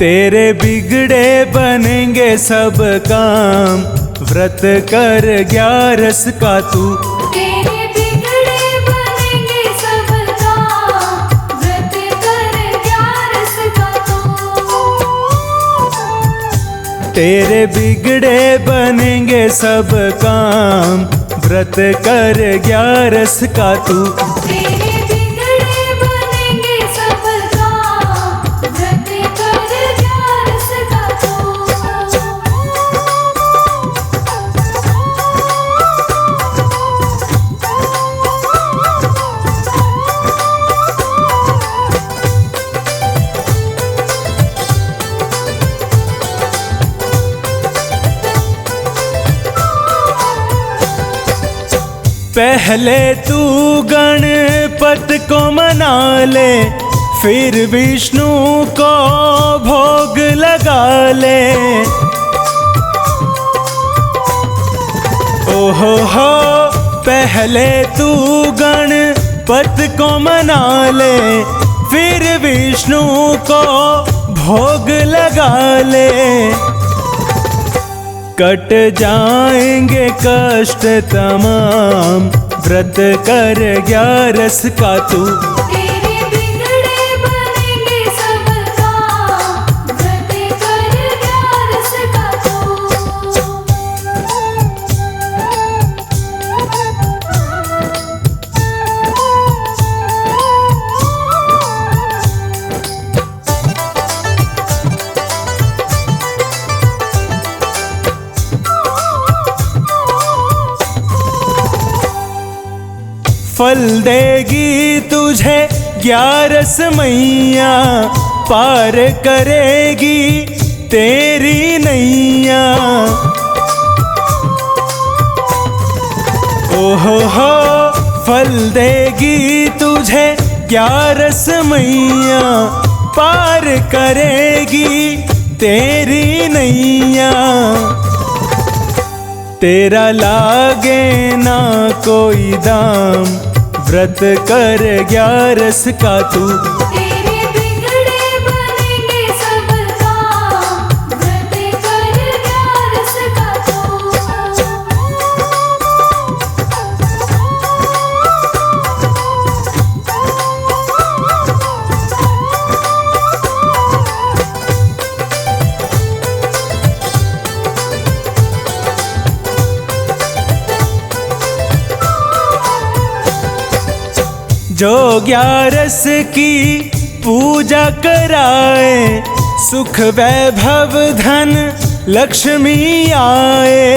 तेरे बिगड़े बनेंगे सब काम, व्रत कर 11 का तू। तेरे बिगड़े बनेंगे सब काम, व्रत कर 11 का तू। तेरे बिगड़े बनेंगे सब काम, व्रत कर 11 का तू। तेरे बिगड़े बनेंगे सब काम, व्रत कर 11 का तू। पहले तू गणपत को मना ले, फिर विष्णु को भोग लगा ले। ओहो हो, पहले तू गणपत को मना ले, फिर विष्णु को भोग लगा ले। कट जाएंगे कष्ट तमाम, व्रत कर 11 का तू। तेरे बिगड़े बनेंगे सब काम, व्रत कर 11 का तू। फल देगी तुझे 11 मैया, पार करेगी तेरी नैया। ओहो हो, फल देगी तुझे 11 मैया, पार करेगी तेरी नैया। तेरा लागे ना कोई दाम, व्रत कर 11 का तू। तेरे बिगड़े बनेंगे सब काम, व्रत कर 11 का तू। जो 11 की पूजा कराए, सुख वैभव धन लक्ष्मी आए।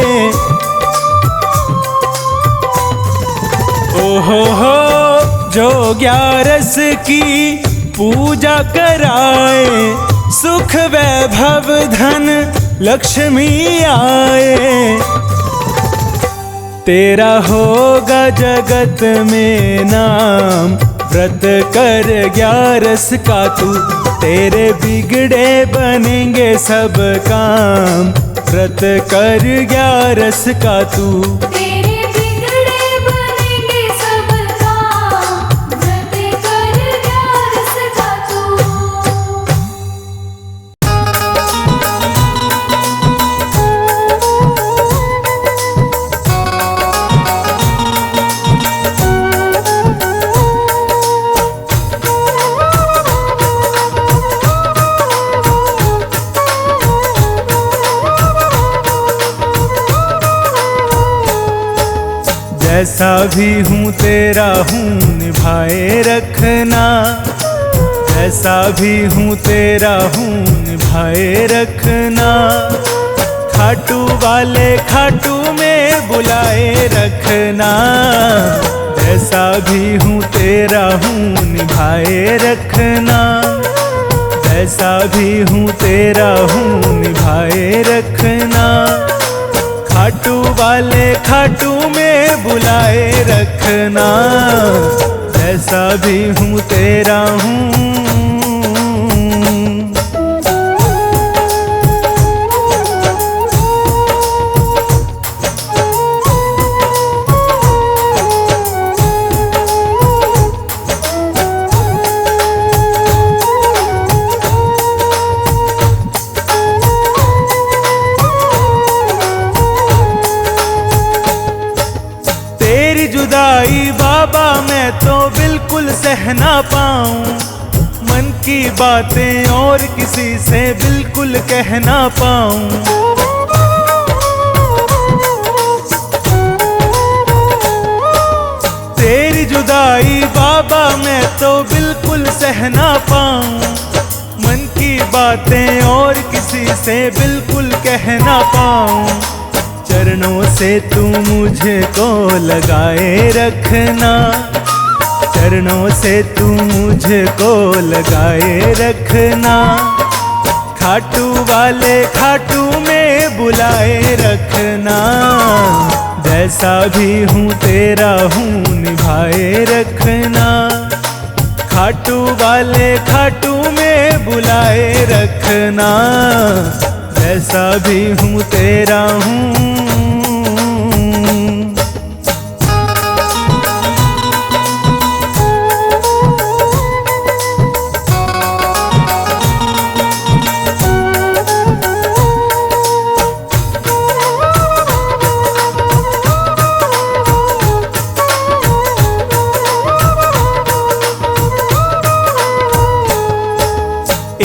ओहो हो, जो 11 की पूजा कराए, सुख वैभव धन लक्ष्मी आए। तेरा होगा जगत में नाम, व्रत कर 11 का तू। तेरे बिगड़े बनेंगे सब काम, व्रत कर 11 का तू। तेरे बिगड़े बनेंगे सब काम, व्रत कर 11 का तू। जैसा भी हूँ तेरा हूँ निभाए रखना, जैसा भी हूँ तेरा हूँ निभाए रखना। खाटू वाले खाटू में बुलाए रखना, जैसा भी हूँ तेरा हूँ निभाए रखना। जैसा भी हूँ तेरा हूँ निभाए रखना। खाटू वाले खाटू में बुलाए रखना, जैसा भी हूँ तेरा हूँ। कह ना पाऊं, मन की बातें और किसी से बिल्कुल कह ना पाऊं। तेरी जुदाई बाबा मैं तो बिल्कुल सह ना पाऊं, मन की बातें और किसी से बिल्कुल कह ना पाऊं। चरणों से तू मुझे को लगाए रखना, चरणों से तू मुझे को लगाए रखना। खाटू वाले खाटू में बुलाए रखना, जैसा भी हूँ तेरा हूँ निभाए रखना। खाटू वाले खाटू में बुलाए रखना, जैसा भी हूँ तेरा हूँ।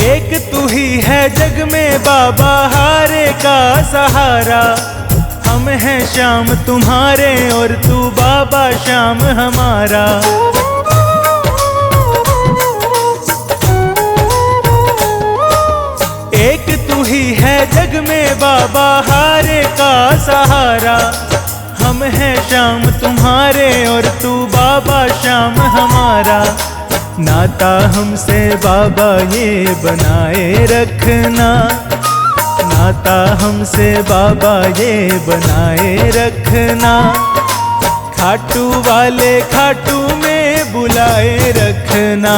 एक तू ही है जग में बाबा हारे का सहारा, हम हैं श्याम तुम्हारे और तू बाबा श्याम हमारा। एक तू ही है जग में बाबा हारे का सहारा, हम हैं श्याम तुम्हारे और तू बाबा श्याम हमारा। नाता हमसे बाबा ये बनाए रखना, नाता हमसे बाबा ये बनाए रखना। खाटू वाले खाटू में बुलाए रखना,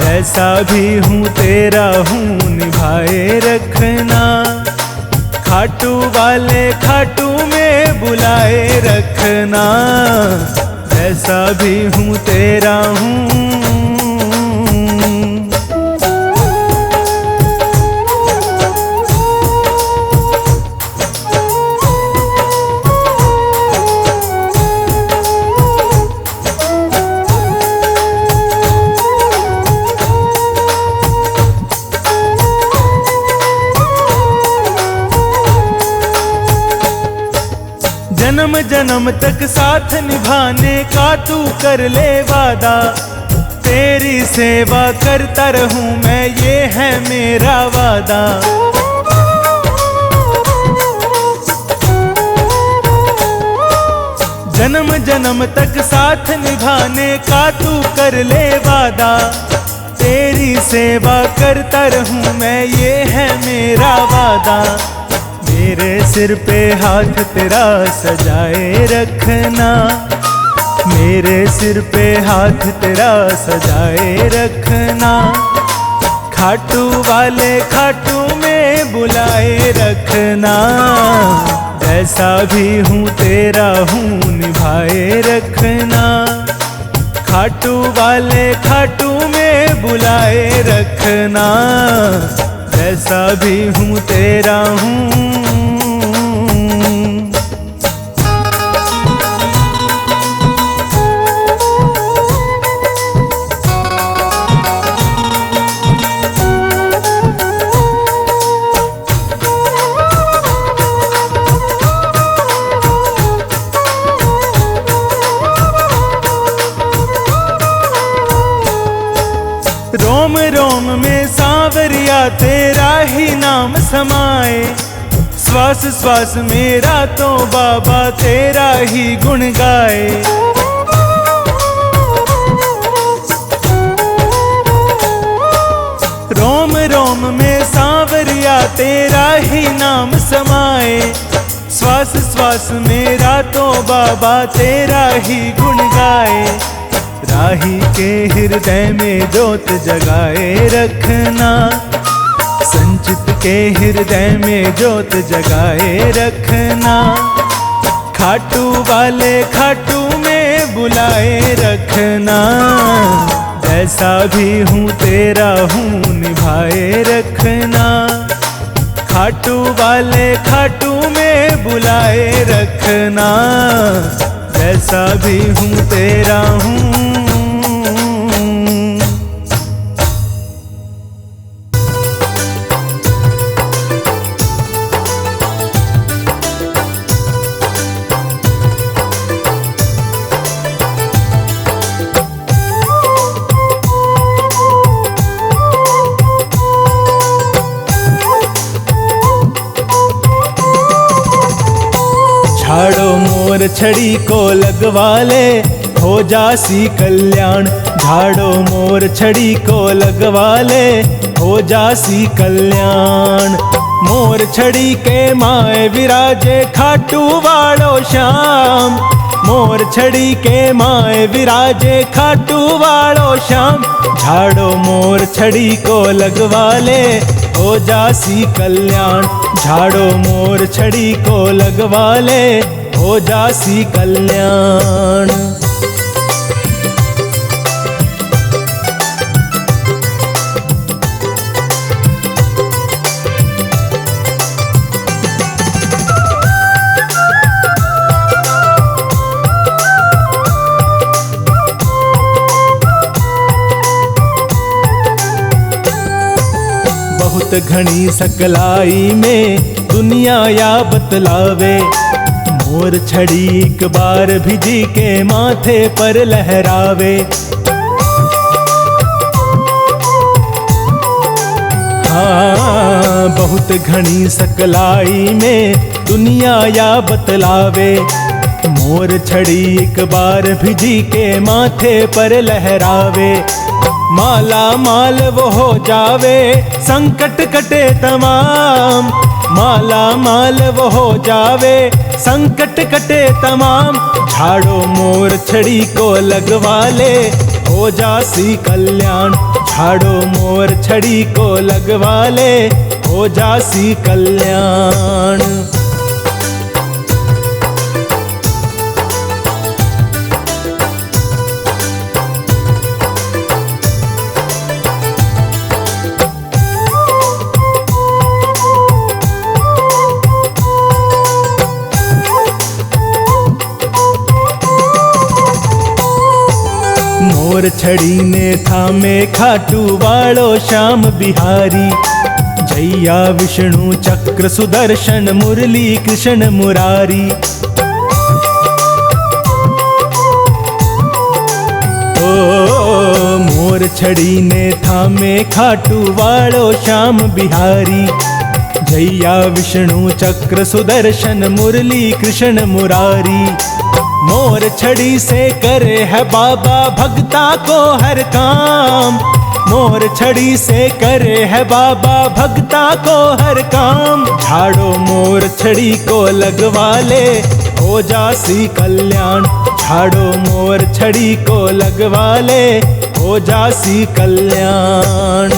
जैसा भी हूँ तेरा हूँ निभाए रखना। खाटू वाले खाटू में बुलाए रखना, जैसा भी हूँ तेरा हूँ। जन्म जन्म तक साथ निभाने का तू कर ले वादा, तेरी सेवा करता रहूं मैं ये है मेरा वादा। जन्म जन्म तक साथ निभाने का तू कर ले वादा, तेरी सेवा करता रहूं मैं ये है मेरा वादा। मेरे सिर पे हाथ तेरा सजाए रखना, मेरे सिर पे हाथ तेरा सजाए रखना। खाटू वाले खाटू में बुलाए रखना, जैसा भी हूँ तेरा हूँ निभाए रखना। खाटू वाले खाटू में बुलाए रखना, जैसा भी हूँ तेरा हूँ। रोम रोम में सांवरिया तेरा ही नाम समाए, श्वास श्वास मेरा तो बाबा तेरा ही गुण गाए। रोम रोम में सांवरिया तेरा ही नाम समाए, श्वास श्वास मेरा तो बाबा तेरा ही गुण गाए। राही के हृदय में जोत जगाए रखना, संचित के हृदय में जोत जगाए रखना। खाटू वाले खाटू में बुलाए रखना, जैसा भी हूँ तेरा हूँ निभाए रखना। खाटू वाले खाटू में बुलाए रखना, जैसा भी हूँ तेरा हूँ। मोर छड़ी को लगवा ले, हो जासी कल्याण। झाड़ो मोर छड़ी को लगवा ले, हो जासी कल्याण। मोर छड़ी के माए विराजे खाटू वालो श्याम। मोर छड़ी के माए विराजे खाटू वालो श्याम। झाड़ो मोर छड़ी को लगवा ले, हो जासी कल्याण। झाड़ो मोर छड़ी को लगवा ले, हो जासी कल्याण। बहुत घनी सकलाई में दुनिया या बतलावे। मोर छड़ी एक बार भिजी के माथे पर लहरावे। हाँ, बहुत घनी सकलाई में दुनिया या बतलावे। मोर छड़ी एक बार भिजी के माथे पर लहरावे। माला माल वो हो जावे, संकट कटे तमाम। माला माल वो हो जावे, संकट कटे तमाम। झाड़ो मोर छड़ी को लगवा ले, हो जासी कल्याण। झाड़ो मोर छड़ी को लगवा ले, हो जासी कल्याण। मोर छड़ी ने थामे खाटू वालो श्याम बिहारी। जैया विष्णु चक्र सुदर्शन मुरली कृष्ण मुरारी। ओ मोर छड़ी ने थामे खाटू वालो श्याम बिहारी। जैया विष्णु चक्र सुदर्शन मुरली कृष्ण मुरारी। मोर छड़ी से करे है बाबा भक्ता को हर काम। मोर छड़ी से करे है बाबा भक्ता को हर काम। झाड़ो मोर छड़ी को लगवा ले, हो जासी कल्याण। झाड़ो मोर छड़ी को लगवा ले, हो जासी कल्याण।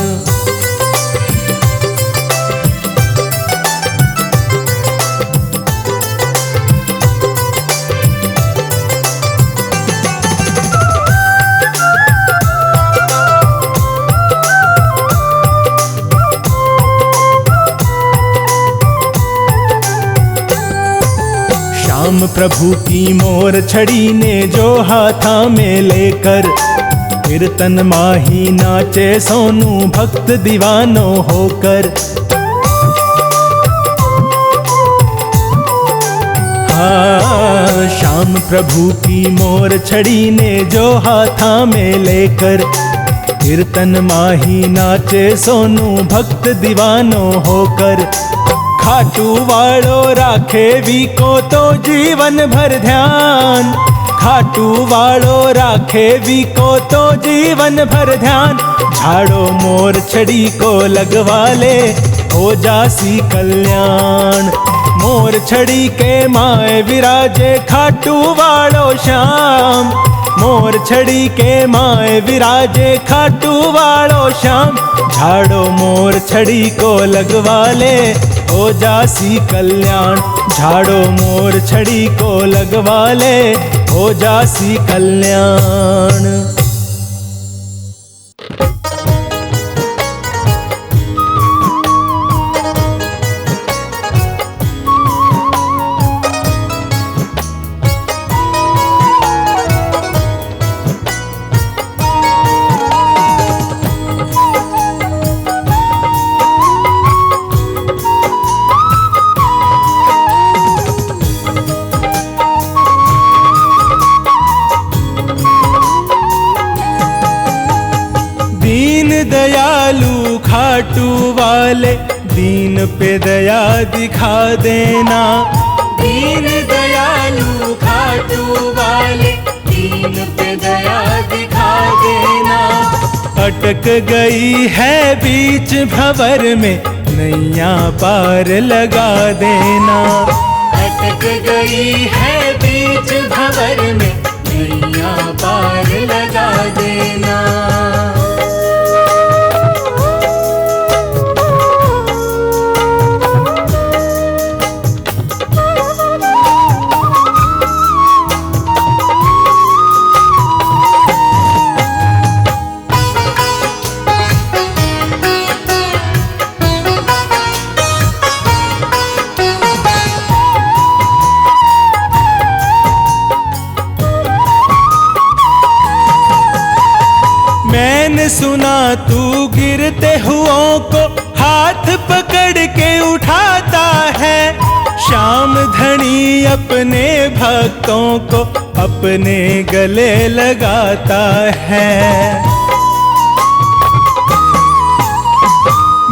श्याम प्रभु की मोर छड़ी ने जो हाथा में लेकर। कीर्तन माही नाचे सोनू भक्त दीवानो होकर। हाँ, श्याम प्रभु की मोर छड़ी ने जो हाथा में लेकर। कीर्तन माही नाचे सोनू भक्त दीवानो होकर। खाटू वालो राखे वी को तो जीवन भर ध्यान। खाटू वालो राखे वी को तो जीवन भर ध्यान। झाड़ो मोर छड़ी को लगवा ले, हो जासी कल्याण। मोर छड़ी के माए विराजे खाटू वालो श्याम। मोर छड़ी के माए विराजे खाटू वालो श्याम। झाड़ो मोर छड़ी को लगवा ले, हो जासी कल्याण। झाड़ो मोर छड़ी को लगवा ले, हो जासी कल्याण। दयालु खाटू वाले, दीन पे दया दिखा देना। दीन दयालु दयालु खाटू वाले, दीन पे दया दिखा देना। अटक गई है बीच भंवर में, नैया पार लगा देना। अटक गई है बीच भंवर में, नैया पार लगा देना। मैंने सुना तू गिरते हुओं को हाथ पकड़ के उठाता है, श्याम धनी अपने भक्तों को अपने गले लगाता है।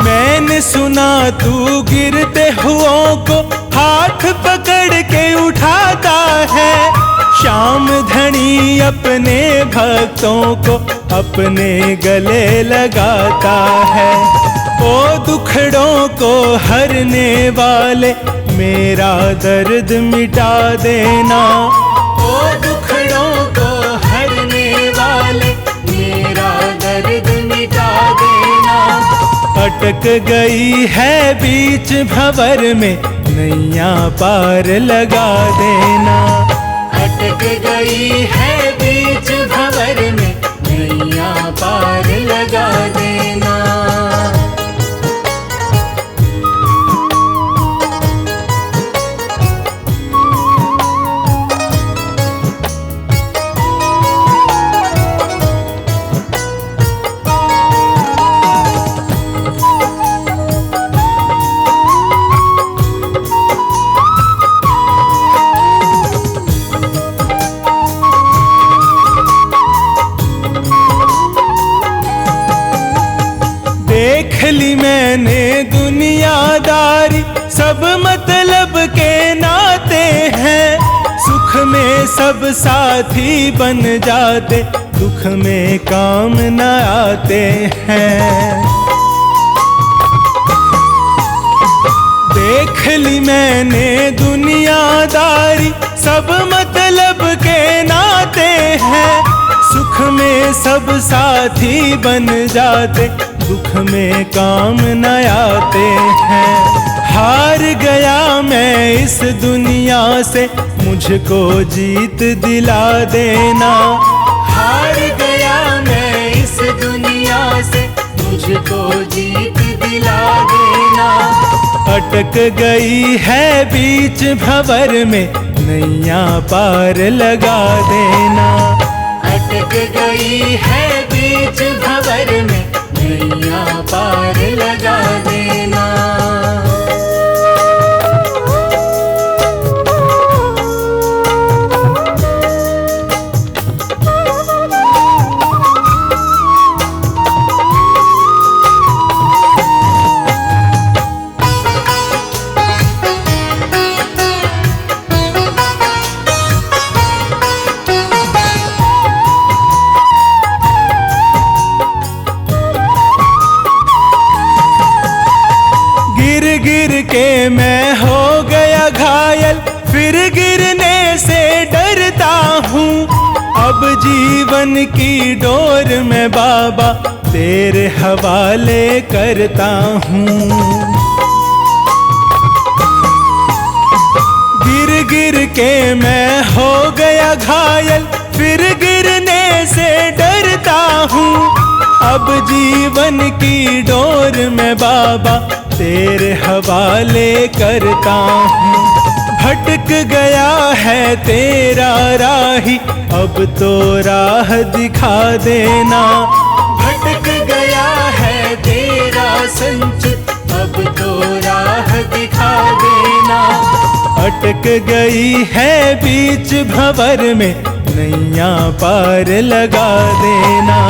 मैंने सुना तू गिरते हुओं को हाथ पकड़ के उठाता है, श्याम धनी अपने भक्तों को अपने गले लगाता है। ओ दुखड़ों को हरने वाले, मेरा दर्द मिटा देना। ओ दुखड़ों को हरने वाले, मेरा दर्द मिटा देना। अटक गई है बीच भंवर में, नैया पार लगा देना। अटक गई है बीच भंवर में, नैया पार लगा देना। देख ली मैंने दुनियादारी, सब मतलब के नाते हैं। सुख में सब साथी बन जाते, दुख में काम न आते हैं। देख ली मैंने दुनियादारी, सब मतलब के नाते हैं। सुख में सब साथी बन जाते, दुख में काम न आते हैं। हार गया मैं इस दुनिया से, मुझको जीत दिला देना। हार गया मैं इस दुनिया से, मुझको जीत दिला देना। अटक गई है बीच भंवर में, नैया पार लगा देना। अटक गई है बीच भंवर में, नैया पार लगा देना। गिर के मैं हो गया घायल, फिर गिरने से डरता हूँ। अब जीवन की डोर में बाबा तेरे हवाले करता हूँ। गिर के मैं हो गया घायल, फिर गिरने से डरता हूँ। अब जीवन की डोर में बाबा तेरे हवाले करता हूँ। भटक गया है तेरा राही, अब तो राह दिखा देना। भटक गया है तेरा संचित, अब तो राह दिखा देना। अटक गई है बीच भंवर में, नैया पार लगा देना।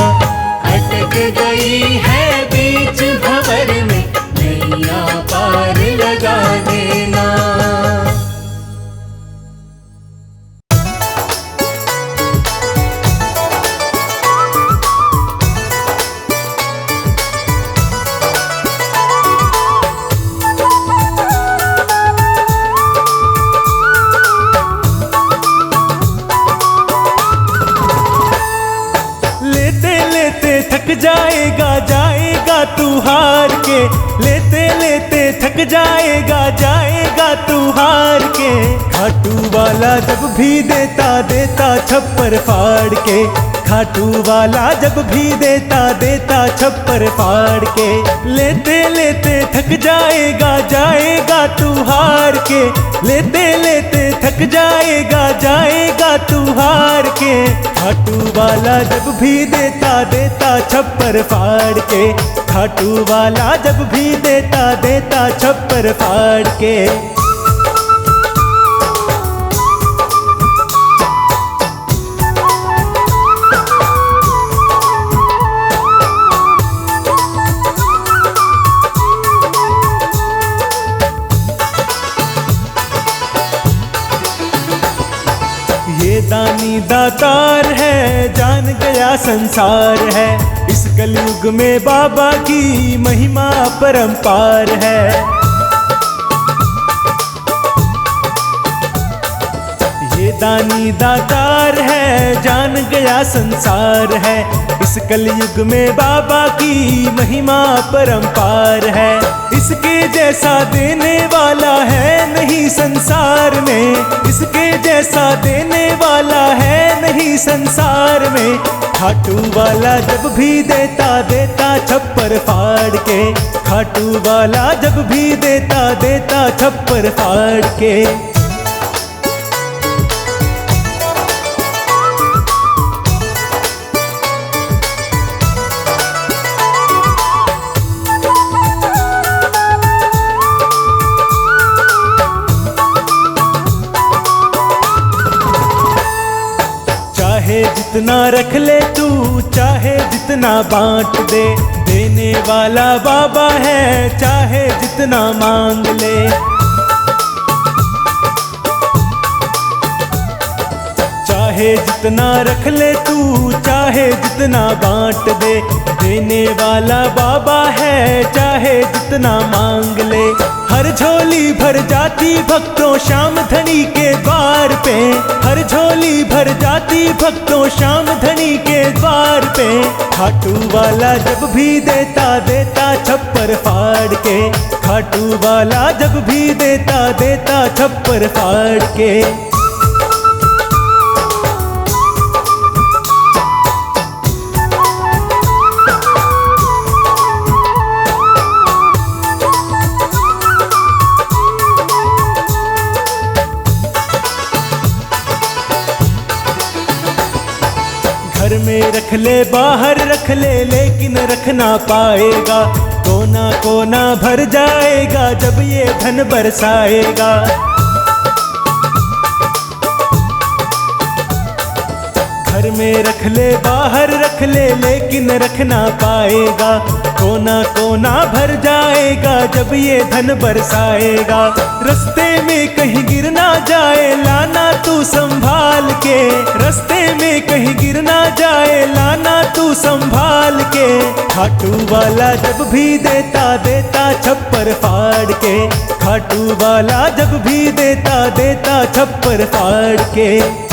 अटक गई है बीच भंवर में, नैया पार लगा देना। तू हार के, लेते लेते थक जाएगा जाएगा तू हार के। खाटू वाला जब भी देता देता छप्पर फाड़ के, खाटू वाला जब भी देता देता छप्पर फाड़ के। लेते लेते थक जाएगा जाएगा तू हार के, लेते लेते थक जाएगा जाएगा तू हार के। खाटू वाला जब भी देता देता छप्पर फाड़ के, खाटू वाला जब भी देता देता छप्पर फाड़ के। ये दानी दातार है, जान गया संसार है, इस कलयुग में बाबा की महिमा परंपार है। ये दानी दातार है, जान गया संसार है, इस कलयुग में बाबा की महिमा परंपार है। इसके जैसा देने वाला है नहीं संसार में, इसके जैसा देने वाला है नहीं संसार में। खाटू वाला जब भी देता देता छप्पर फाड़ के, खाटू वाला जब भी देता देता छप्पर फाड़ के। चाहे जितना रख ले तू, चाहे जितना बांट दे, देने वाला बाबा है चाहे जितना मांग ले। चाहे जितना रख ले तू, चाहे जितना बांट दे, देने वाला बाबा है चाहे जितना मांग ले। हर झोली भर जाती भक्तों श्याम धनी के द्वार पे, हर झोली भर जाती भक्तों श्याम धनी के द्वार पे। खाटू वाला जब भी देता देता छप्पर फाड़ के, खाटू वाला जब भी देता देता छप्पर फाड़ के। घर में रख ले बाहर रख ले, लेकिन रख ना पाएगा, कोना कोना भर जाएगा जब ये धन बरसाएगा। घर में रख ले बाहर रख ले, लेकिन रख ना पाएगा, कोना कोना भर जाएगा जब ये धन बरसाएगा। रस्ते में कहीं गिर ना जाए लाना तू संभाल के, रस्ते में कहीं गिर ना जाए लाना तू संभाल के। खाटू वाला जब भी देता देता छप्पर फाड़ के, खाटू वाला जब भी देता देता छप्पर फाड़ के।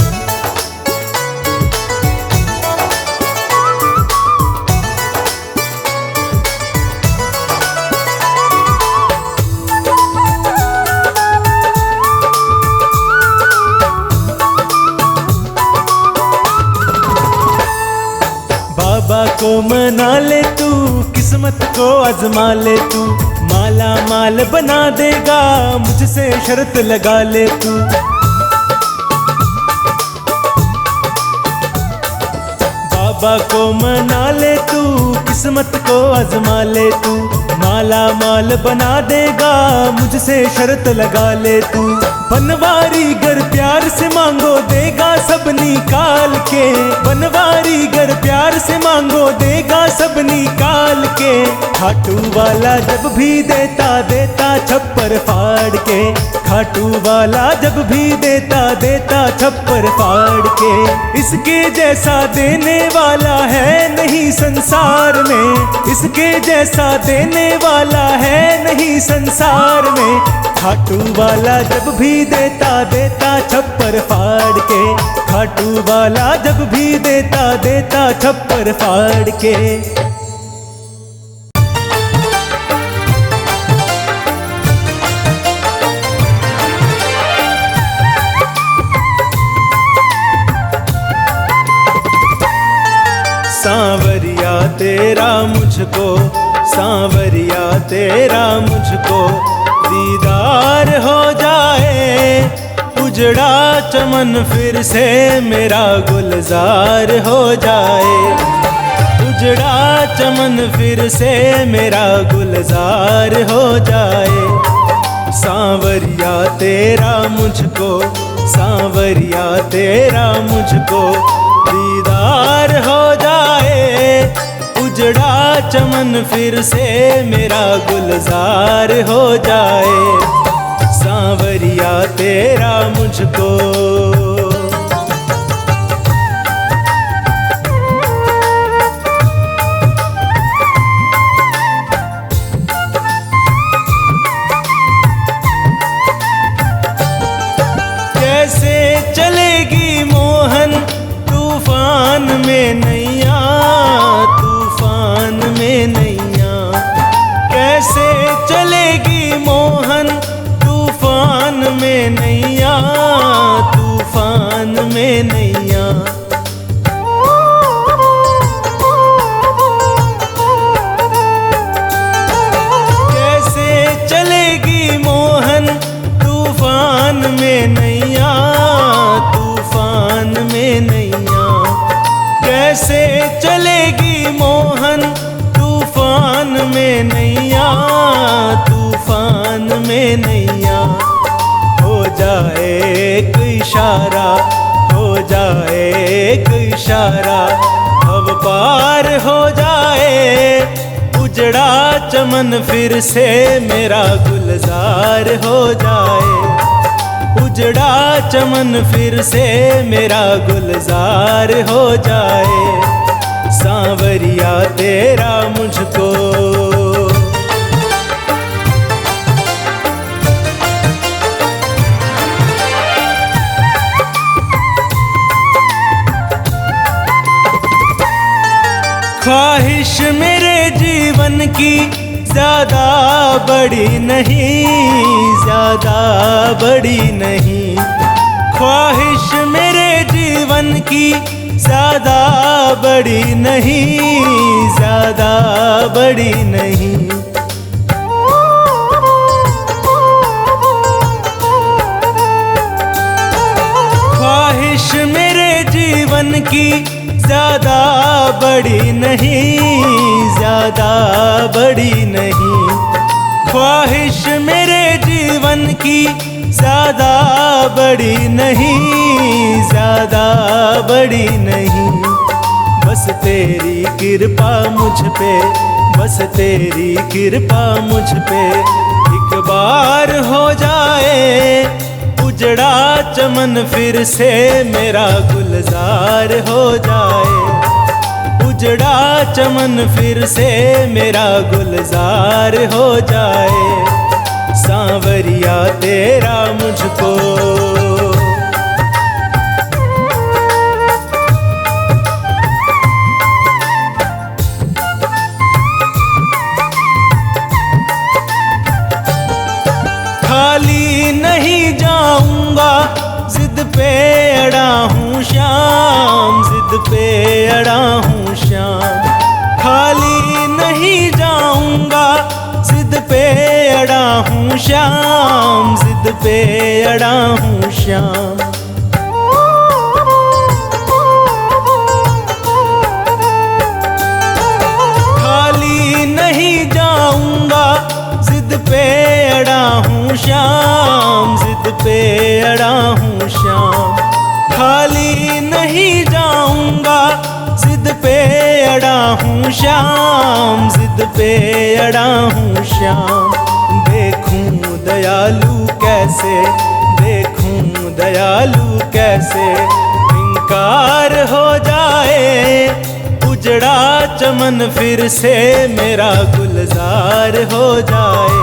बाबा को मना ले तू, किस्मत को आजमा ले तू, माला माल बना देगा मुझसे शर्त लगा ले तू। बाबा को मना ले तू, किस्मत को आजमा ले तू, माला माल बना देगा मुझसे शर्त लगा ले तू। बनवारी गर प्यार से मांगो देगा सब निकाल के, बनवारी गर प्यार से मांगो देगा सब निकाल के। खाटू वाला जब भी देता देता छप्पर फाड़ के, खाटू वाला जब भी देता देता छप्पर फाड़ के। इसके जैसा देने वाला है नहीं संसार में, इसके जैसा देने वाला है नहीं संसार में। खाटू वाला जब भी देता देता छप्पर फाड़ के, खाटू वाला जब भी देता देता छप्पर फाड़ के। सांवरिया तेरा मुझको, सांवरिया तेरा मुझको दीदार हो जाए। उजड़ा चमन फिर से मेरा गुलजार हो जाए। उजड़ा चमन फिर से मेरा गुलजार हो जाए। सांवरिया तेरा मुझको, सांवरिया तेरा मुझको दीदार हो जाए। उजड़ा चमन फिर से मेरा गुलजार हो जाए। सांवरिया तेरा मुझको। कैसे चलेगी मोहन तूफान में नैया, तूफान में नैया। कैसे चलेगी मोहन तूफान में नैया, तूफान में नैया। कैसे चलेगी मोहन तूफान में नैया, तूफान में नैया। कैसे चलेगी मोहन तूफान में नैया, तूफान में नैया। हो जाए एक इशारा, हो जाए एक इशारा, अब पार हो जाए। उजड़ा चमन फिर से मेरा गुलजार हो जाए। उजड़ा चमन फिर से मेरा गुलजार हो जाए। सांवरिया तेरा मुझको। ख्वाहिश मेरे जीवन की ज्यादा बड़ी नहीं, ज्यादा बड़ी नहीं। ख्वाहिश मेरे जीवन की ज्यादा बड़ी नहीं, ज्यादा बड़ी नहीं। ख्वाहिश मेरे जीवन की ज्यादा बड़ी नहीं, ज्यादा बड़ी नहीं। ख्वाहिश मेरे जीवन की ज्यादा बड़ी नहीं, ज्यादा बड़ी नहीं। बस तेरी कृपा मुझ पे, बस तेरी कृपा मुझ पे एक बार हो जाए। उजड़ा चमन फिर से मेरा गुलजार हो जाए। उजड़ा चमन फिर से मेरा गुलजार हो जाए। सांवरिया तेरा मुझको। खाली नहीं जाऊंगा, जिद पे अड़ा हूँ श्याम, जिद पे अड़ा हूँ श्याम। खाली नहीं जाऊंगा, जिद पे अड़ा हूँ श्याम, जिद पे अड़ा हूँ श्याम। खाली नहीं जाऊंगा, जिद पे अड़ा हूँ श्याम, जिद पे अड़ा हूँ श्याम। खाली नहीं जाऊंगा, जिद पे अड़ा हूँ श्याम, जिद पे अड़ा हूँ श्याम। देखूं दयालु कैसे, देखूं दयालु कैसे इनकार हो जाए। उजड़ा चमन फिर से मेरा गुलजार हो जाए।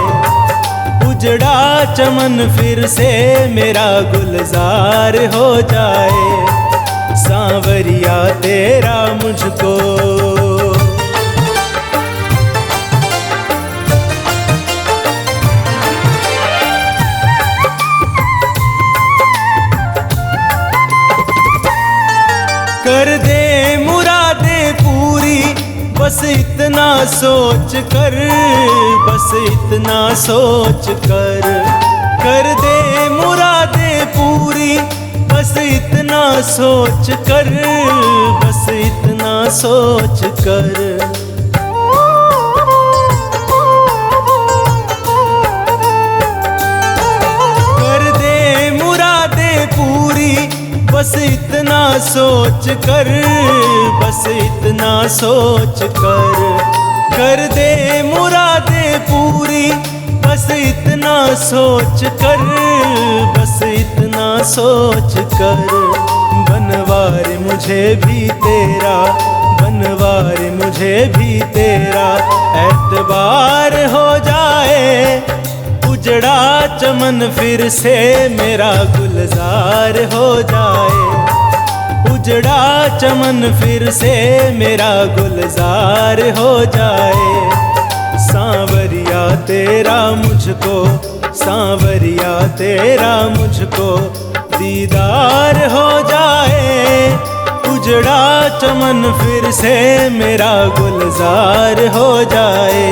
उजड़ा चमन फिर से मेरा गुलजार हो जाए। सांवरिया तेरा मुझको। कर दे मुरादे पूरी, इतना सोच कर, बस इतना सोच कर दे मुरादें पूरी। बस इतना सोच कर, बस इतना सोच कर दे मुरादें पूरी। बस इतना सोच कर, बस इतना सोच कर दे मुरादें पूरी। बस इतना सोच कर, बस इतना सोच कर। बनवार मुझे भी तेरा, बनवार मुझे भी तेरा, एतबार हो जाए। उजड़ा चमन फिर से मेरा गुलजार हो जाए। उजड़ा चमन फिर से मेरा गुलजार हो जाए। सांवरिया तेरा मुझको, सांवरिया तेरा मुझको दीदार हो जाए। उजड़ा चमन फिर से मेरा गुलजार हो जाए।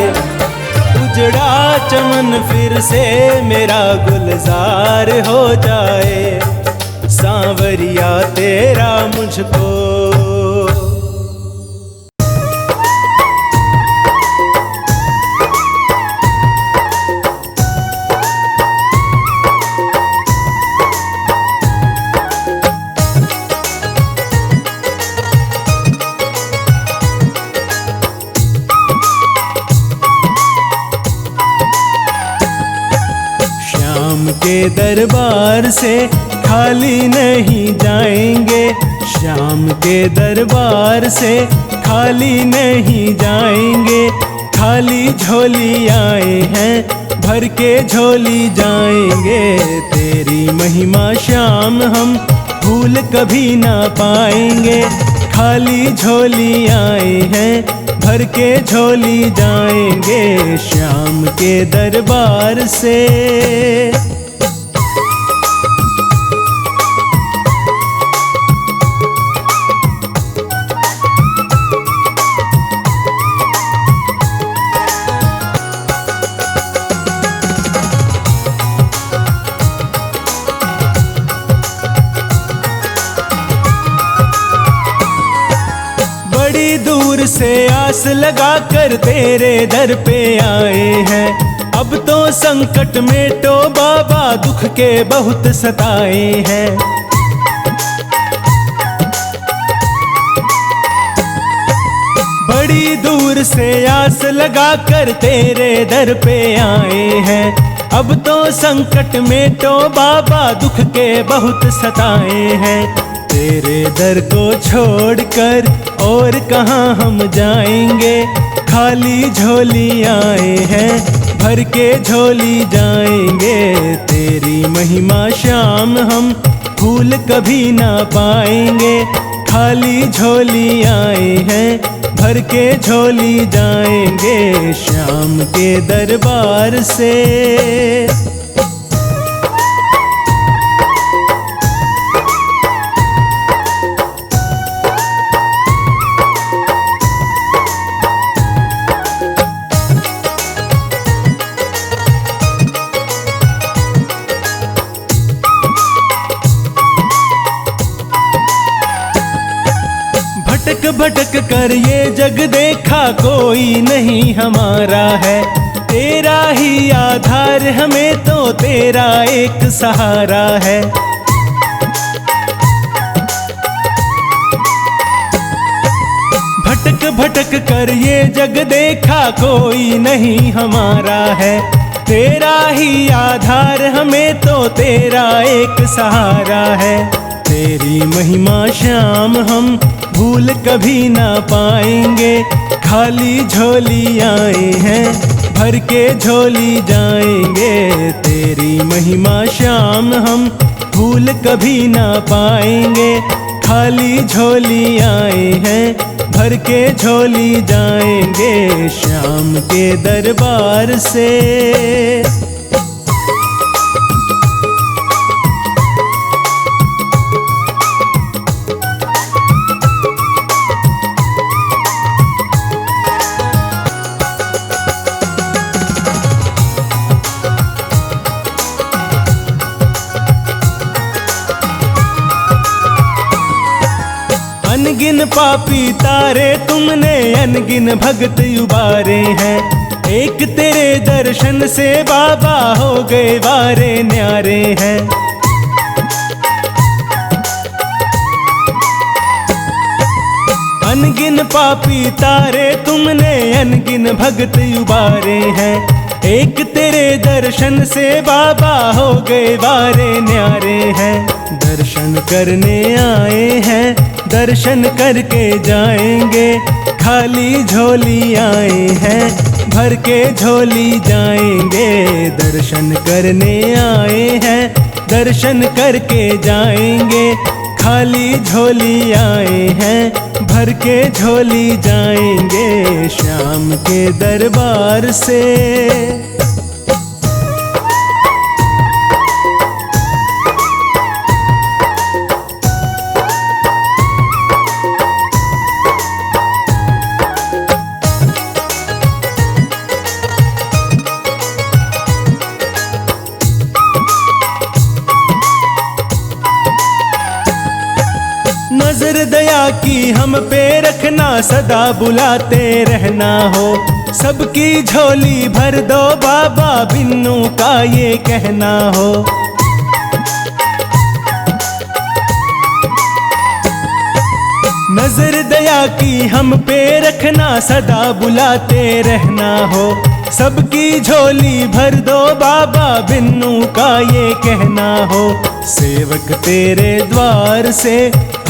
उजड़ा चमन फिर से मेरा गुलजार हो जाए। सांवरिया तेरा मुझको। के दरबार से खाली नहीं जाएंगे। श्याम के दरबार से खाली नहीं जाएंगे। खाली झोली आए हैं, भर के झोली जाएंगे। तेरी महिमा श्याम हम भूल कभी ना पाएंगे। खाली झोली आए हैं, भर के झोली जाएंगे। श्याम के दरबार से दूर से आस लगा कर तेरे दर पे आए हैं। अब तो संकट में तो बाबा दुख के बहुत सताए हैं। बड़ी दूर से आस लगा कर तेरे दर पे आए हैं। अब तो संकट में तो बाबा दुख के बहुत सताए हैं। तेरे दर को छोड़कर और कहाँ हम जाएंगे। खाली झोली आए हैं, भर के झोली जाएंगे। तेरी महिमा श्याम हम भूल कभी ना पाएंगे। खाली झोली आए हैं, भर के झोली जाएंगे। श्याम के दरबार से भटक भटक कर ये जग देखा कोई नहीं हमारा है। तेरा ही आधार हमें तो तेरा एक सहारा है। भटक भटक कर ये जग देखा कोई नहीं हमारा है। तेरा ही आधार हमें तो तेरा एक सहारा है। तेरी महिमा श्याम हम भूल कभी ना पाएंगे। खाली झोली आए हैं, भर के झोली जाएंगे। तेरी महिमा श्याम हम भूल कभी ना पाएंगे। खाली झोली आए हैं, भर के झोली जाएंगे। श्याम के दरबार से अनगिन पापी तारे तुमने अनगिन भगत उबारे हैं। एक तेरे दर्शन से बाबा हो गए वारे न्यारे हैं। अनगिन पापी तारे तुमने अनगिन भगत उबारे हैं। एक तेरे दर्शन से बाबा हो गए वारे न्यारे हैं। दर्शन करने आए हैं, दर्शन करके जाएंगे। खाली झोली आए हैं, भर के झोली जाएंगे। दर्शन करने आए हैं, दर्शन करके जाएंगे। खाली झोली आए हैं, भर के झोली जाएंगे श्याम के दरबार से। नजर दया की हम पे रखना, सदा बुलाते रहना हो। सबकी झोली भर दो बाबा, बिन्नू का ये कहना हो। नजर दया की हम पे रखना, सदा बुलाते रहना हो। सबकी झोली भर दो बाबा, बिन्नू का ये कहना हो। सेवक तेरे द्वार से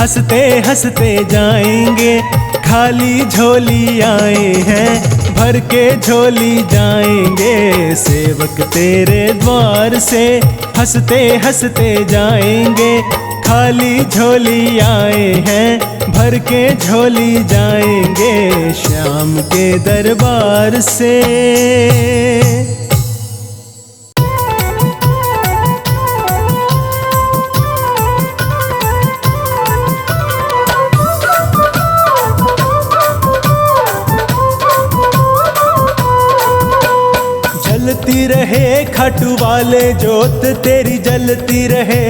हंसते हंसते जाएंगे। खाली झोली आए हैं, भर के झोली जाएंगे। सेवक तेरे द्वार से हंसते हंसते जाएंगे। खाली झोली आए हैं, भर के झोली जाएंगे श्याम के दरबार से। जलती रहे खाटू वाले जोत तेरी, जलती रहे।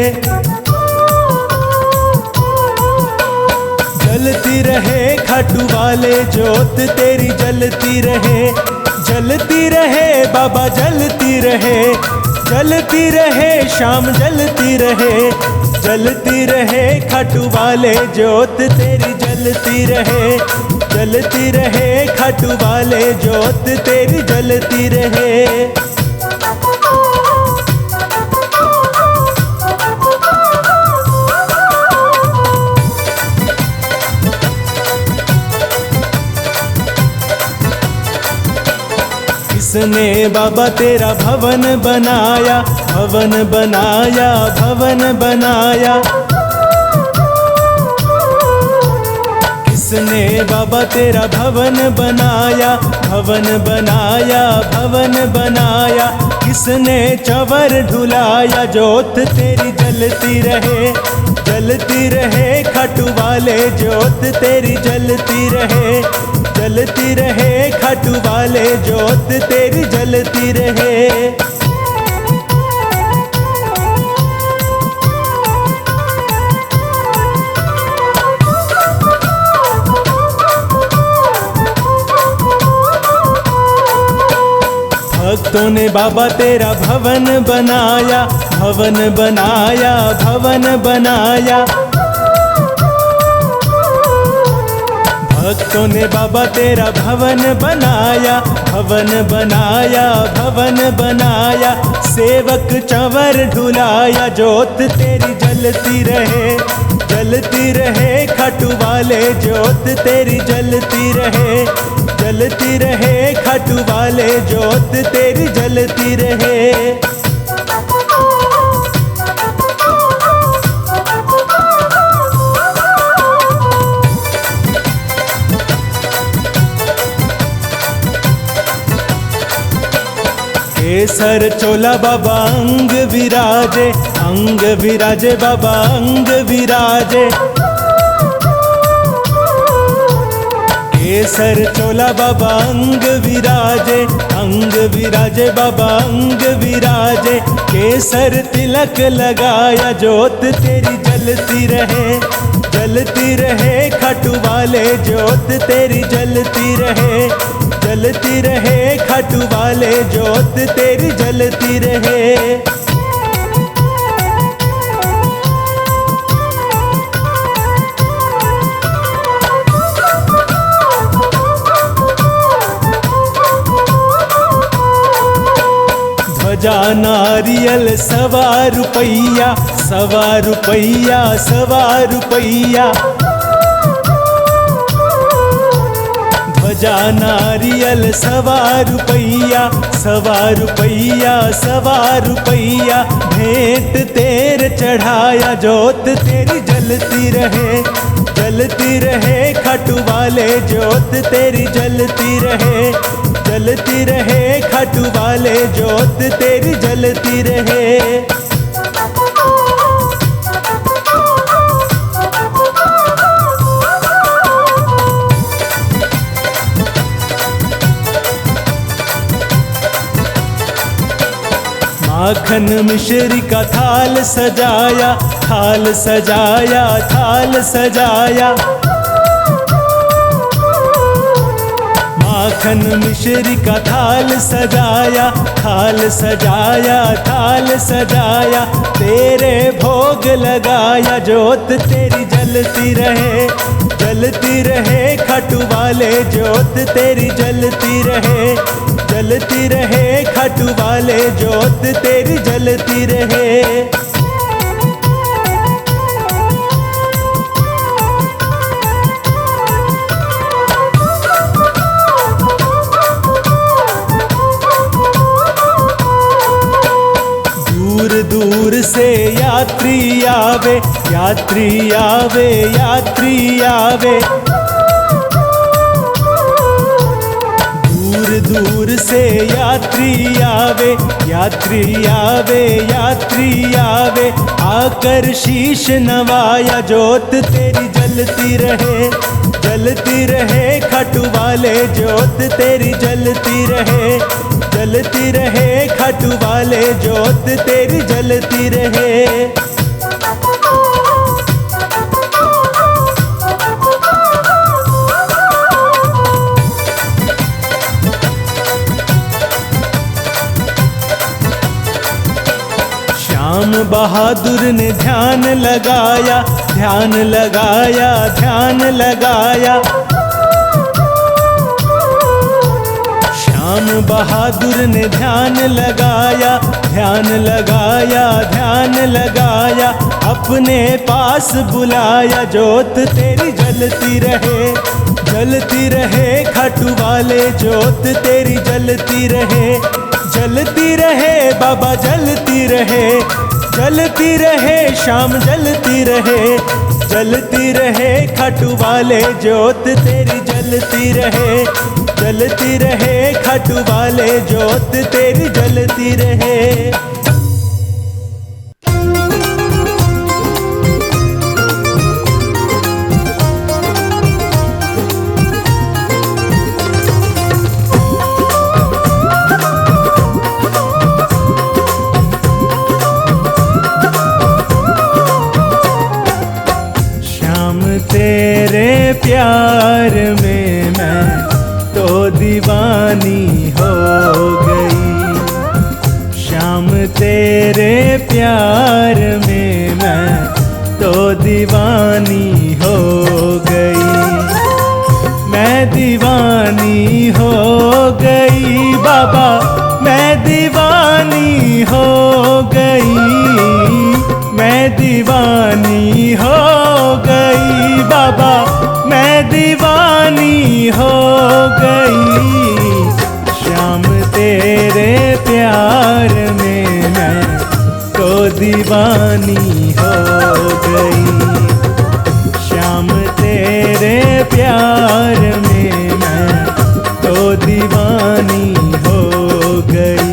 जलती रहे खाटू वाले जोत तेरी, जलती रहे। जलती रहे बाबा जलती रहे। जलती रहे श्याम जलती रहे। जलती रहे खाटू वाले जोत तेरी, जलती रहे। जलती रहे खाटू वाले जोत तेरी, जलती रहे। किसने बाबा तेरा भवन बनाया, भवन बनाया, भवन बनाया। किसने बाबा तेरा भवन बनाया, भवन बनाया, भवन बनाया। किसने चवर ढुलाया, जोत तेरी जलती रहे। जलती रहे खाटू वाले जोत तेरी, जलती रहे। जलती रहे खाटू वाले जोत तेरी, जलती रहे। भक्तों ने बाबा तेरा भवन बनाया, भवन बनाया, भवन बनाया। भक्तों ने बाबा तेरा भवन बनाया, भवन बनाया, भवन बनाया। सेवक चंवर ढुलाया, जोत तेरी जलती रहे। जलती रहे खाटू वाले जोत तेरी, जलती रहे। जलती रहे खाटू वाले जोत तेरी, जलती रहे। केसर चोला बाबा अंग विराजे, अंग विराजे बाबा अंग विराजे। केसर चोला बाबा अंग विराजे, अंग विराजे बाबा अंग विराजे। केसर तिलक लगाया, जोत तेरी जलती रहे। जलती रहे खाटू वाले ज्योत तेरी जलती रहे, जलती रहे खाटू वाले ज्योत तेरी जलती रहे। ध्वजा नारियल 1.25 रुपैया, 1.25 रुपैया, 1.25 रुपैया। ध्वजा नारियल 1.25 रुपैया, 1.25 रुपैया, 1.25 रुपैया। भेंट तेरे चढ़ाया ज्योत तेरी जलती रहे, जलती रहे खाटू वाले ज्योत तेरी जलती रहे, जलती रहे खाटू वाले ज्योत तेरी जलती रहे। माखन मिश्री का थाल सजाया, थाल सजाया, थाल सजाया। माखन मिश्री का थाल सजाया, थाल सजाया, थाल सजाया। तेरे भोग लगाया ज्योत तेरी जलती रहे, जलती रहे खाटू वाले ज्योत तेरी जलती रहे, जलती रहे खाटू वाले ज्योत तेरी जलती रहे। दूर दूर से यात्री आवे, यात्री आवे, यात्री आवे। दूर दूर से यात्री आवे, यात्री आवे, यात्री आवे। आकर शीश नवाया ज्योत तेरी जलती रहे, जलती रहे खाटू वाले ज्योत तेरी जलती रहे, जलती रहे खाटू वाले ज्योत तेरी जलती रहे। श्याम बहादुर ने ध्यान लगाया, ध्यान लगाया, ध्यान लगाया। श्याम बहादुर ने ध्यान लगाया, ध्यान लगाया, ध्यान लगाया। अपने पास बुलाया ज्योत तेरी जलती रहे, जलती रहे खाटू वाले ज्योत तेरी जलती रहे, जलती रहे बाबा जलती रहे, जलती रहे शाम जलती रहे, जलती रहे खाटू वाले ज्योत तेरी जलती रहे, जलती रहे खाटू वाले ज्योत तेरी जलती रहे। तेरे प्यार में मैं तो दीवानी हो गई, श्याम तेरे प्यार में मैं तो दीवानी हो गई, मैं दीवानी हो गई बाबा, मैं दीवानी हो गई, मैं दीवानी हो गई बाबा, मैं दीवानी हो गई। श्याम तेरे प्यार में मैं तो दीवानी हो गई, श्याम तेरे प्यार में मैं तो दीवानी हो गई।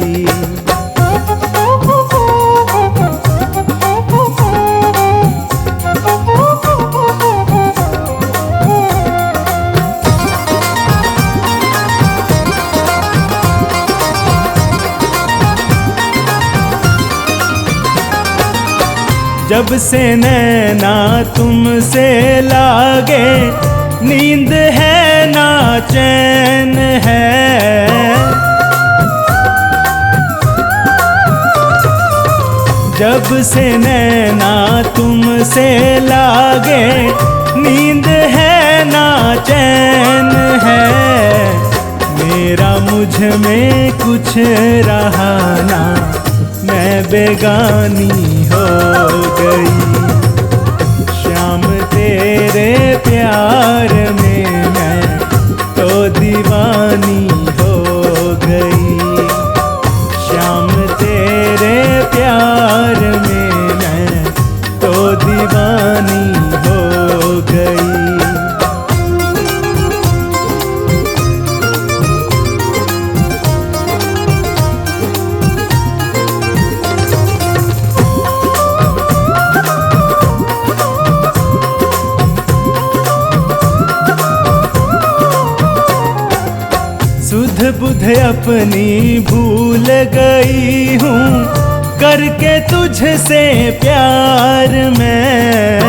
जब से नैना तुमसे लागे, नींद है ना चैन है। जब से नैना तुमसे लागे, नींद है ना चैन है। मेरा मुझ में कुछ रहा ना, मैं बेगानी हो गई। श्याम तेरे प्यार में मैं तो दीवानी हो गई। श्याम तेरे प्यार में मैं तो दीवानी हो गई। सुध बुध अपनी भूल गई हूँ, करके तुझसे प्यार में।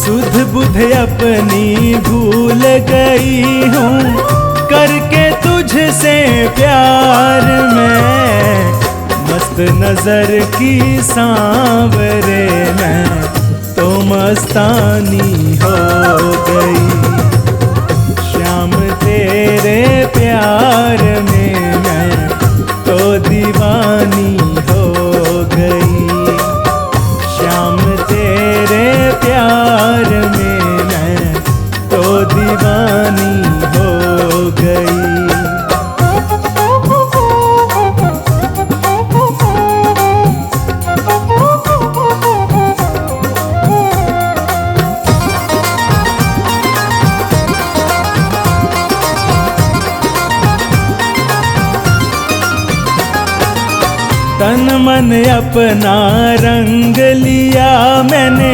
सुध बुध अपनी भूल गई हूँ, करके तुझसे प्यार में। मस्त नजर की सांवरे मैं तो मस्तानी हो गई। श्याम तेरे प्यार में मैं तो दीवानी हो गई। श्याम तेरे प्यार में मैं तो दीवानी हो गई। तन मन अपना रंग लिया मैंने,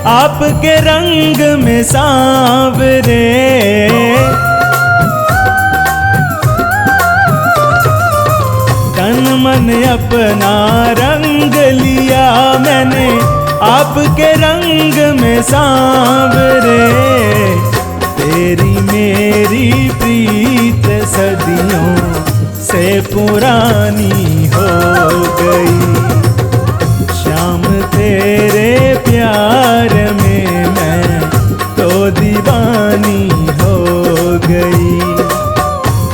आपके रंग में सांवरे। तन मन अपना रंग लिया मैंने, आपके रंग में सांवरे। तेरी मेरी प्रीत सदियों से पुरानी हो गई। श्याम तेरे प्यार में मैं तो दीवानी हो गई।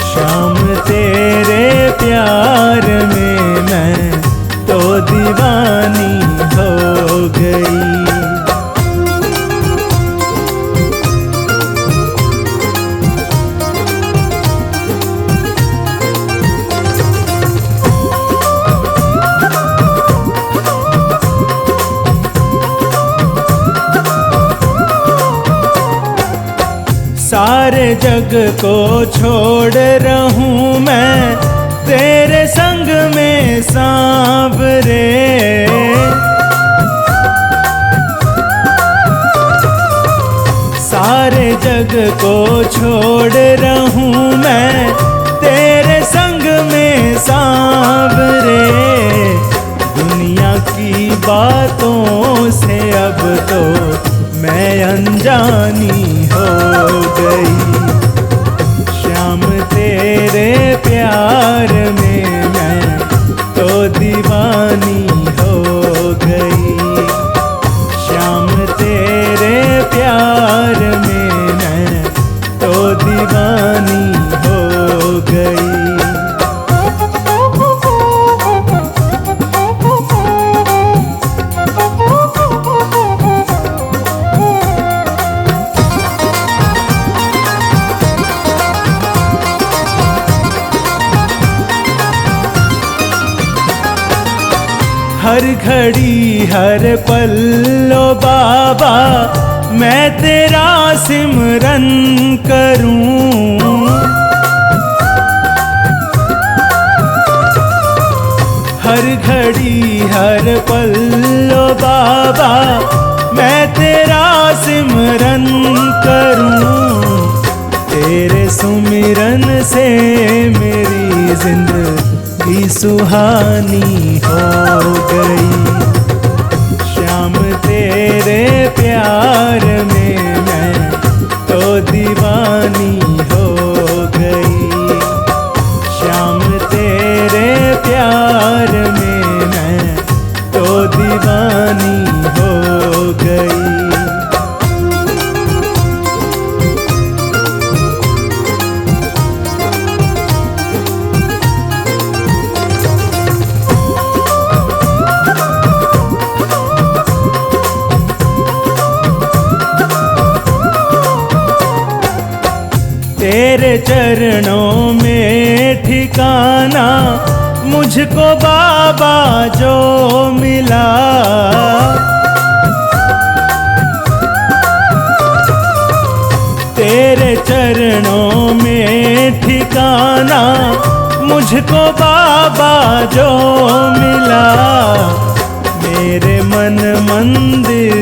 श्याम तेरे प्यार में मैं तो दीवानी हो गई। सारे जग को छोड़ रहूं मैं, तेरे संग में सांवरे। सारे जग को छोड़ रहूं मैं, तेरे संग में सांवरे। दुनिया की बातों से अब तो मैं अनजानी हो गई। श्याम तेरे प्यार में मैं तो दीवानी हो गई। श्याम तेरे प्यार में मैं तो दीवानी हो गई। हर घड़ी हर पल लो बाबा, मैं तेरा सिमरन करूं। हर घड़ी हर पल लो बाबा, मैं तेरा सिमरन करूं। तेरे सुमिरन से मेरी जिंदगी की सुहानी हो गई। श्याम तेरे प्यार में मैं तो दीवानी हो गई। श्याम तेरे प्यार में मैं तो दीवानी हो गई। तेरे चरणों में ठिकाना मुझको बाबा जो मिला। तेरे चरणों में ठिकाना मुझको बाबा जो मिला। मेरे मन मंदिर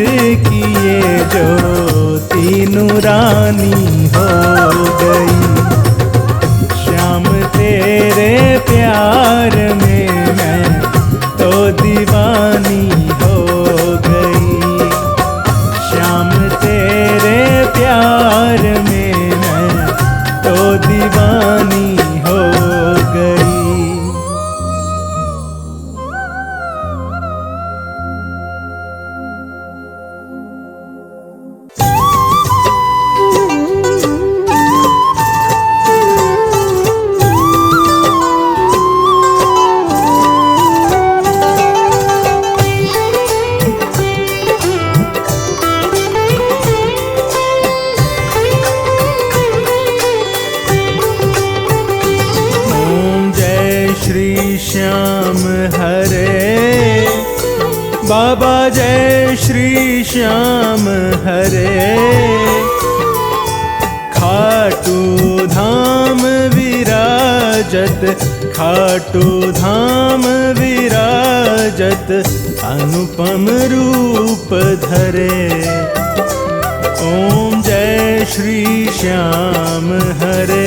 की ये ज्योति नूरानी हो गई। श्याम तेरे प्यार में मैं तो दीवानी हो गई। श्याम तेरे प्यार में मैं तो दीवानी हो गई। श्याम हरे बाबा जय श्री श्याम हरे। खाटू धाम विराजत, खाटू धाम विराजत अनुपम रूप धरे। ओम जय श्री श्याम हरे।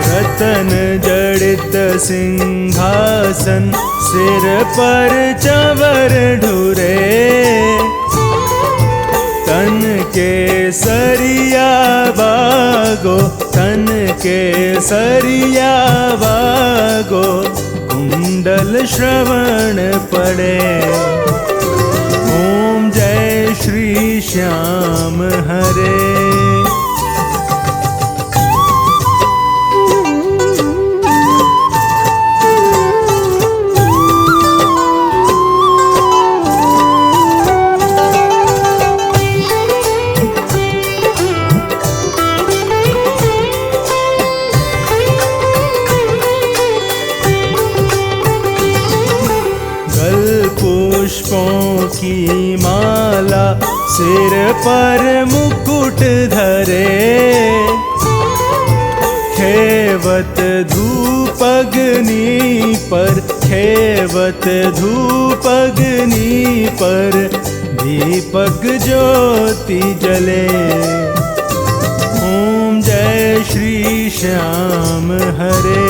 रतन जड़ित सिंहासन सिर पर चंवर ढुरे। तन के सरिया बागो, तन के सरिया बागो कुंडल श्रवण पड़े। ओम जय श्री श्याम हरे। पुष्पों की माला सिर पर मुकुट धरे। खेवत धूप अग्नि पर, खेवत धूप अग्नि पर दीपक ज्योति जले। ओम जय श्री श्याम हरे।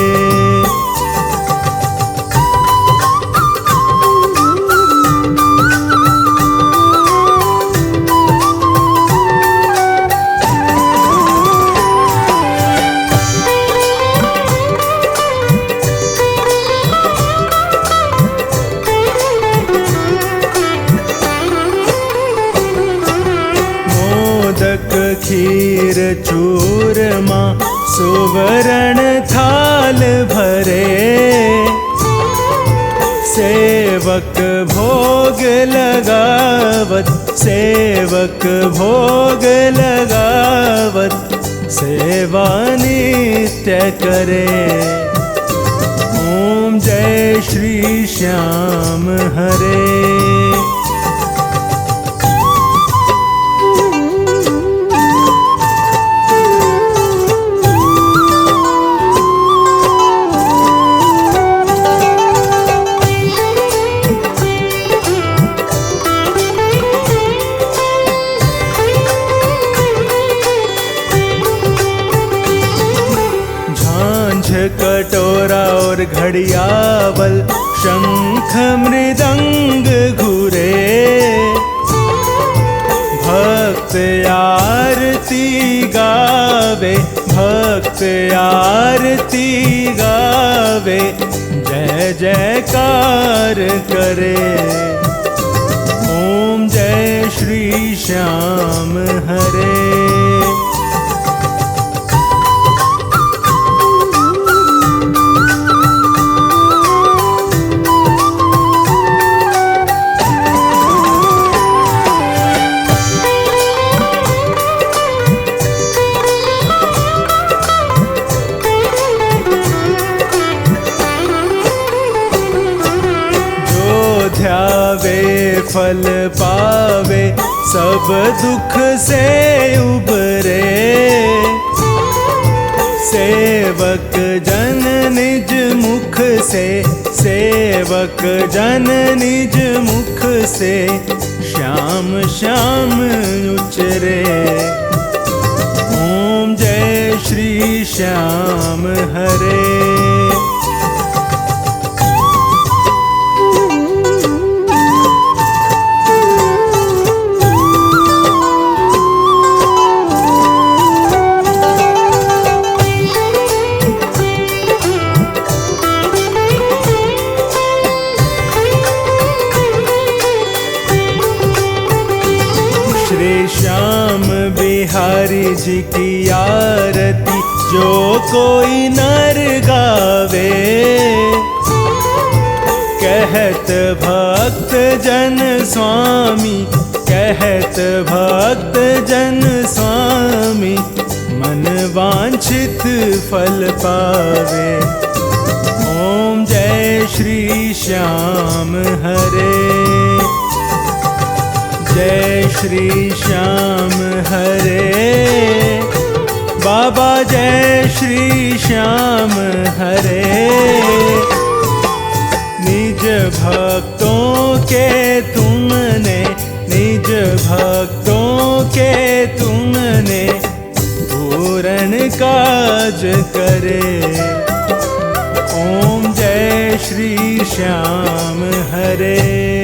खीर चूरमा सुवर्ण थाल भरे। सेवक भोग लगावत, सेवक भोग लगावत सेवा नित्य करे। ओम जय श्री श्याम हरे। घड़ियावल शंख मृदंग घुरे। भक्त आरती गावे, भक्त आरती गावे, जय जयकार करे। ओम जय श्री श्याम हरे। ध्यावे फल पावे, सब दुख से उबरे। सेवक जन निज मुख से, सेवक जन निज मुख से, श्याम श्याम उचरे। ओम जय श्री श्याम हरे। श्री श्याम बिहारी जी की आरती जो कोई नर गावे। कहत भक्त जन स्वामी, कहत भक्त जन स्वामी, मन वांछित फल पावे। ओम जय श्री श्याम हरे। जय श्री श्याम हरे। बाबा जय श्री श्याम हरे। निज भक्तों के तुमने, निज भक्तों के तुमने, पूर्ण काज करे। ओम जय श्री श्याम हरे।